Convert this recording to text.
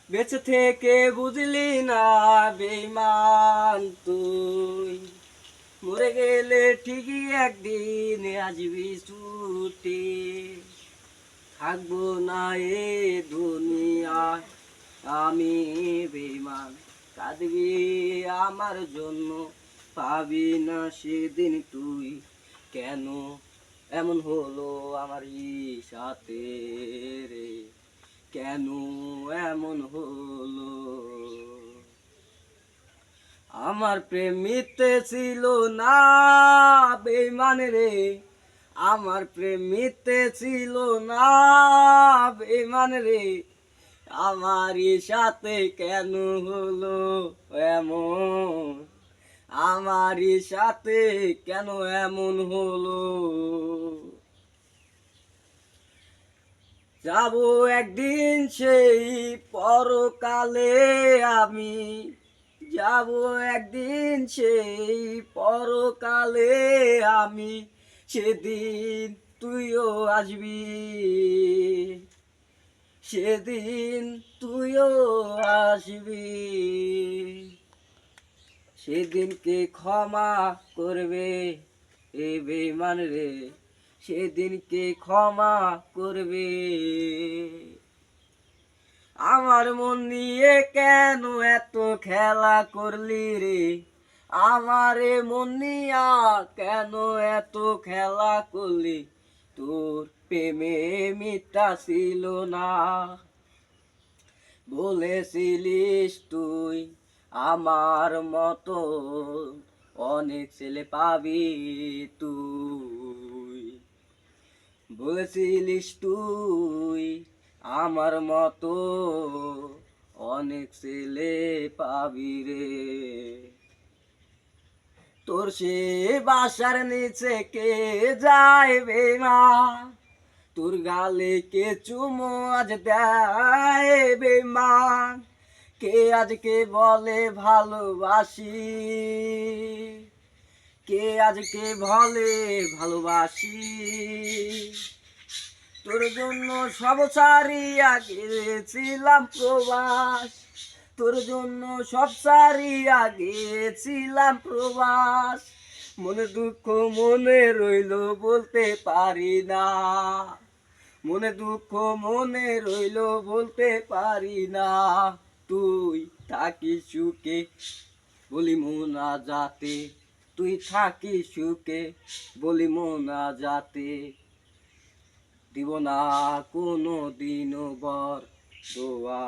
বেঁচে থেকে বুঝলি না বেঈমান তুই, মরে গেলে ঠিকই একদিন আসবি ছুটে। থাকবো না এ দুনিয়ায় আমি বেঈমান, কাঁদবি আমার জন্য পাবি না সেদিন তুই। কেন এমন হলো আমার সাথে রে, কেন এমন হলো? আমার প্রেম মিথ্যে ছিল না বেঈমান রে, আমার প্রেম মিথ্যে ছিল না বেঈমান রে। আমার সাথে কেন হলো এমন, আমার সাথে কেন এমন হলো? যাবো একদিন সেই পরকালে আমি, যাবো একদিন সেই পরকালে আমি, সেদিন তুইও আসবি, সেদিন তুইও আসবি। সেদিনকে ক্ষমা করবে এ বেঈমান রে, সেদিনকে ক্ষমা করবে। আমার মন নিয়ে কেন এত খেলা করলি রে, আমারে মন নিয়া কেন এত খেলা করলি? তোর প্রেমে মিথ্যা ছিল না, বলেছিলিস তুই আমার মতো অনেক ছেলে পাবি তুই, বলেছিলিস তুই আমার মতো অনেক ছেলে পাবি রে। তোর সে বাসার নিচে কে যায় বেঈমান, তোর গালে কে চুমো আজ দেয় বেঈমান, কে আজকে বলে ভালোবাসি, কে আজকে বলে ভালোবাসি? তোর জন্য সব ছাড়িয়া গেছিলাম প্রবাস, তোর জন্য সব ছাড়িয়া গেছিলাম প্রবাস। মনে দুঃখ মনে রইল বলতে পারি না, মনে দুঃখ মনে রইল বলতে পারি না। তুই থাকিস সুখে বলি মোনা যাতে, তুই থাকিস সুখে বলি মোনা যাতে, দিব না কোনো দিনও বর দোয়া।